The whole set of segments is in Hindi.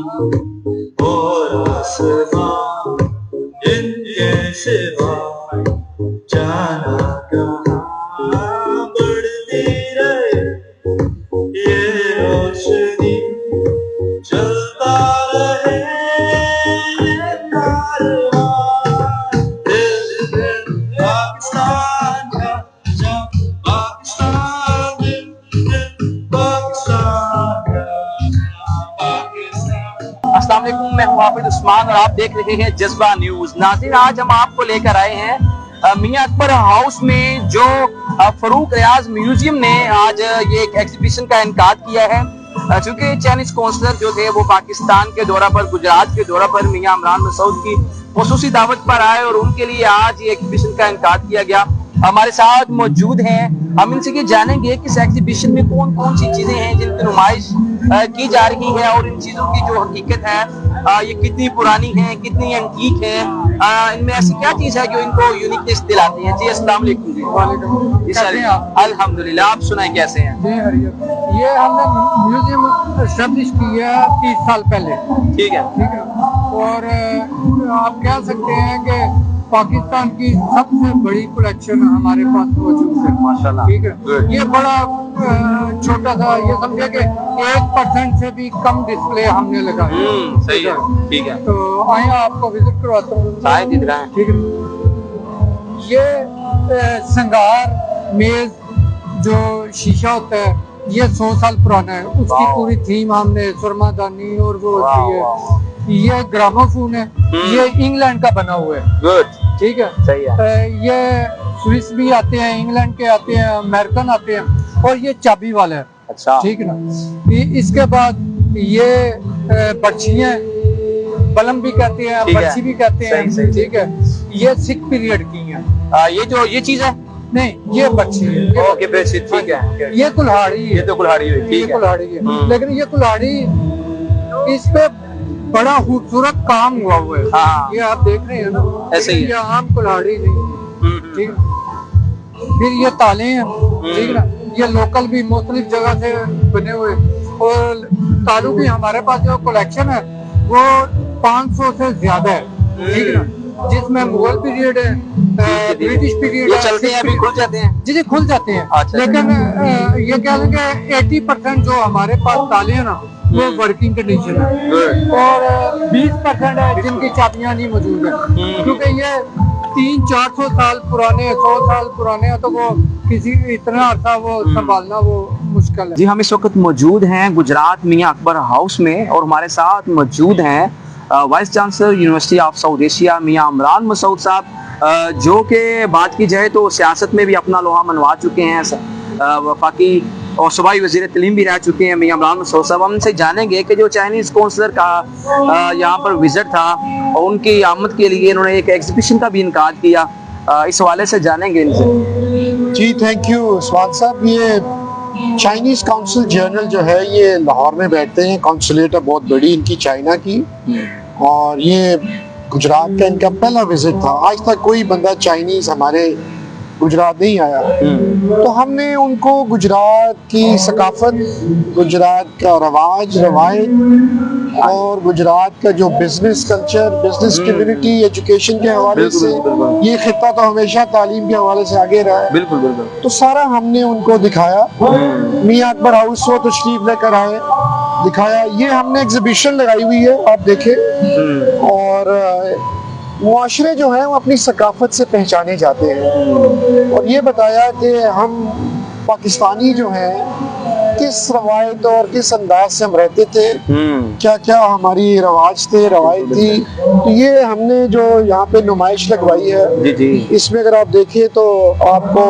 और आसमां जिनके सिवा जाना कहाँ बढ़ती रहे ये रोशनी चलता रहे ये कारवां दिल दिल पाकिस्तान का जब पाकिस्तान दिल दिल पाकिस्तान का पाकिस्तान। अस्सलाम वालेकुम, मैं हूं हाफिज उस्मान और आप देख रहे हैं जज्बा न्यूज। नाज़रीन, आज हम आपको लेकर आए हैं मियां अकबर हाउस में जो फरूक रियाज म्यूजियम ने आज ये एक एग्जीबिशन का इनकाद किया है। चूंकि चाइनीज कौंसलर जो थे वो पाकिस्तान के दौरा पर, गुजरात के दौरा पर मियां इमरान मसूद की खुसूसी दावत पर आए और उनके लिए आज ये एग्जीबिशन का इनकाद किया गया। हमारे साथ मौजूद हैं, हम इनसे ये जानेंगे कि इस एग्जीबिशन में कौन कौन सी चीजें हैं जिनकी नुमाइश की जा रही है और इन चीजों की जो हकीकत है ये कितनी पुरानी है, कितनी एंटीक है, इनमें ऐसी क्या चीज है जो इनको यूनिकनेस दिलाती है। जी अस्सलाम वालेकुम। जी वालेकुम। अल्हम्दुलिल्लाह, आप सुनाए कैसे हैं? ये हमने म्यूजियम एस्टेब्लिश किया 30 साल पहले। ठीक है। ठीक है, और आप कह सकते हैं कि पाकिस्तान की सबसे बड़ी कलेक्शन हमारे पास मौजूद है माशाल्लाह। ठीक है, ये बड़ा छोटा सा, ये समझे कि 1% से भी कम डिस्प्ले हमने लगाया। सही है। ठीक है, तो आए आपको विजिट करवाता हूँ। ठीक है, ये संगार मेज जो शीशा होता है ये 100 साल पुराना है। उसकी पूरी थीम हमने सुरमादानी और वो होती है। ये ग्रामोफोन है, ये इंग्लैंड का बना हुआ है। गुड। ठीक है, सही है। ये स्विस भी आते हैं, इंग्लैंड के आते हैं, अमेरिकन आते हैं, और ये चाबी वाला है। अच्छा। ठीक है ना। इसके बाद ये बर्छियां, बलम भी कहते हैं, बर्छी भी कहते हैं। ठीक है, ये सिख पीरियड की है। ये चीज है नहीं, ये बर्छी है। ओके, ठीक है। ये कुल्हाड़ी है। ये तो कुल्हाड़ी हुई। ये कुल्हाड़ी है, लेकिन ये कुल्हाड़ी इस पे बड़ा खूबसूरत काम हुआ है। हाँ। ये आप देख रहे हैं ना, ऐसे ही है। ये आम कुल्हाड़ी नहीं। ठीक है, फिर ये ताले हैं। ठीक है ना, ये लोकल भी मुख्तलिफ जगह से बने हुए, और तालू भी हमारे पास जो कलेक्शन है वो 500 से ज्यादा है। ठीक है ना, जिसमें मुगल पीरियड है, ब्रिटिश पीरियड है। चलते हैं, अभी खुल जाते हैं। जी खुल जाते हैं। अच्छा। लेकिन ये कह लेंगे 80% जो हमारे पास ताले हैं ना वो वर्किंग कंडीशन है, और 20% है जिनकी चाबियां नहीं मौजूद है। क्योंकि ये 300-400 साल पुराने, 100 साल पुराने हैं, तो वो किसी इतना अर्सा वो संभालना वो मुश्किल है। जी, हम इस वक्त मौजूद हैं गुजरात मियां अकबर हाउस में और हमारे साथ मौजूद हैं vice chancellor university of South Asia Mian Imran Masood साहब, जो कि बात की जाए तो सियासत में भी अपना लोहा मनवा चुके हैं, वफाकी और सूबाई वज़ीर तलीम भी रह चुके हैं मियां इमरान मसूद साहब। हम उनसे जानेंगे कि जो चाइनीज़ कौंसलर का यहाँ पर विजिट था और उनकी आमद के लिए इन्होंने एक एग्जीबिशन का भी इनकाद किया, इस हवाले से जानेंगे इनसे। जी थैंक यू उस्मान साहब। ये चाइनीज़ काउंसिल जर्नल जो है ये लाहौर में बैठते हैं, कौंसलेट है बहुत बड़ी इनकी चाइना की, और ये गुजरात का इनका पहला विजिट था। आज तक कोई बंदा चाइनीज़ हमारे गुजरात नहीं आया, तो हमने उनको गुजरात की सकाफत, गुजरात का रवाज रवायत और गुजरात का जो business culture, business community, education के हवाले से, ये खित्ता तो हमेशा तालीम के हवाले से आगे रहा है। बिल्कुल बिल्कुल। तो सारा हमने उनको दिखाया। मियां अकबर हाउस वो तशरीफ लेकर आए, दिखाया। ये हमने एग्जीबिशन लगाई हुई है, आप देखें। और मुआशरे जो हैं वो अपनी सकाफत से पहचाने जाते हैं, और ये बताया कि हम पाकिस्तानी जो हैं किस रवायत और किस अंदाज से हम रहते थे, क्या क्या हमारी रवाज थे, रवायत थी। तो ये हमने जो यहाँ पे नुमाइश लगवाई है, जी। इसमें अगर आप देखें तो आपको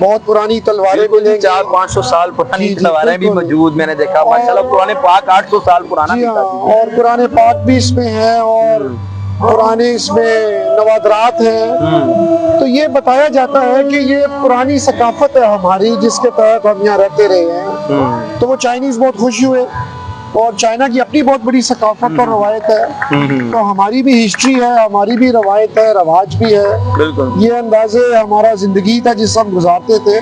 बहुत पुरानी तलवारें मिलेंगी, 400-500 साल पुरानी तलवारें भी मौजूद मैंने देखा। माशाल्लाह, पुराने पाक 800 साल पुराना। और पुराने पाक भी इसमें हैं, और पुराने इसमें नवादरात हैं। तो ये बताया जाता है कि ये पुरानी सकाफत है हमारी, जिसके तहत हम यहाँ रहते रहे हैं। तो वो चाइनीज बहुत खुश हुए, और चाइना की अपनी बहुत बड़ी सकाफत और रवायत है। तो हमारी भी हिस्ट्री है, हमारी भी रवायत है, रवाज भी है। बिल्कुल। ये अंदाजे हमारा जिंदगी था जिस हम गुजारते थे,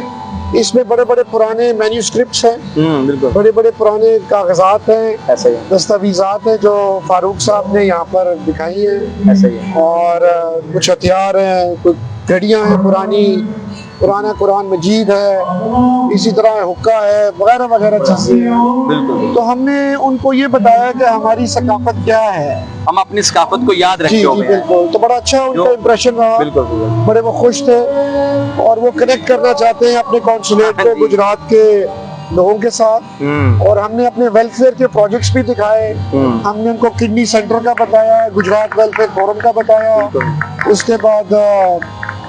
इसमें बड़े बड़े पुराने मैन्यूस्क्रिप्ट्स हैं, बिल्कुल बड़े बड़े पुराने कागजात हैं, ऐसा ही है, दस्तावेजात हैं जो फारूक साहब ने यहाँ पर दिखाई हैं। ऐसा ही है। और कुछ हथियार हैं, कुछ घड़ियां हैं पुरानी, पुराना कुरान मजीद है, इसी तरह हुक्का है, वगैरह वगैरह चीजें हैं। बिल्कुल तो हमने उनको ये बताया कि हमारी सकाफत क्या है। हम अपनी सकाफत को याद जी रखे जी हुए हैं। बिल्कुल, तो बड़ा अच्छा उनका जो- इम्प्रेशन रहा, बिल्कुल बिल्कुल। बड़े वो खुश थे और वो कनेक्ट करना चाहते हैं अपने कॉन्सुलेट को जी। गुजरात के लोगों के साथ। और हमने अपने वेलफेयर के प्रोजेक्ट्स भी दिखाए, हमने उनको किडनी सेंटर का बताया, गुजरात वेलफेयर फोरम का बताया, उसके बाद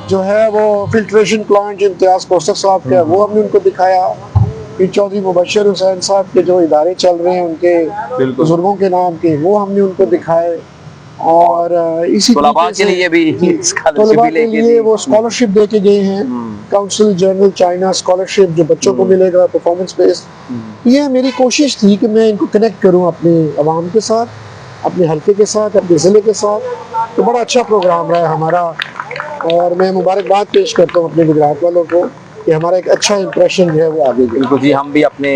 जो है वो फिल्ट्रेशन प्लांट इम्तियाज कोसर साहब का है, वो हमने उनको दिखाया। फिर चौधरी मुबशर हुसैन साहब के जो इदारे चल रहे हैं उनके बुजुर्गों के नाम के, वो हमने उनको दिखाए। और इसी तलबा तरीके के से लिए भी स्कॉलरशिप तलबा भी के लेके लिए दी। वो स्कॉलरशिप दे के गए हैं, काउंसिल जनरल चाइना स्कॉलरशिप जो बच्चों को मिलेगा परफॉर्मेंस बेस्ड। ये मेरी कोशिश थी कि मैं इनको कनेक्ट करूं अपने अवाम के साथ, अपने हल्के के साथ, अपने ज़िले के साथ। तो बड़ा अच्छा प्रोग्राम रहा है हमारा और मैं मुबारकबाद पेश करता हूँ अपने गुजरात वालों को कि हमारा एक अच्छा इंप्रेशन जो है वो आगे गया। बिल्कुल जी, हम भी अपने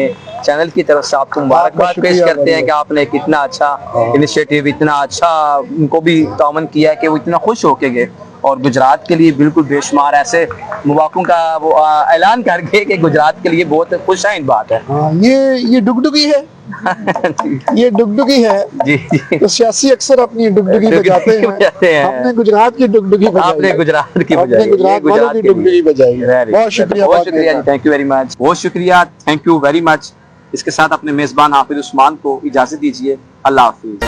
चैनल की तरफ से आपको मुबारकबाद आपका पेश शुक्रिया करते हैं कि आपने कितना अच्छा इनिशिएटिव, इतना अच्छा उनको भी तामन किया है कि वो इतना खुश होके गए और गुजरात के लिए बिल्कुल बेशुमार ऐसे मौक़ों का वो ऐलान कर गए कि गुजरात के लिए बहुत खुशाइन बात है। हाँ, ये डुगडुगी है, ये डुगडुगी है। जी जी, तो सियासी अक्सर अपनी डुगडुगी बजाते बजाते हैं, हैं। हमने गुजरात की डुगडुगी बजाई, आपने गुजरात की अपने बजाई, गुजरात ये वालों की के लिए। डुगडुगी बजाई। Very बहुत good, शुक्रिया, बहुत बात शुक्रिया जी, करता। थैंक यू वेरी मच, बहुत शुक्रिया, थैंक यू वेरी मच। इसके साथ अपने मेजबान हाफिज उस्मान को इजाजत दीजिए, अल्लाह हाफिज।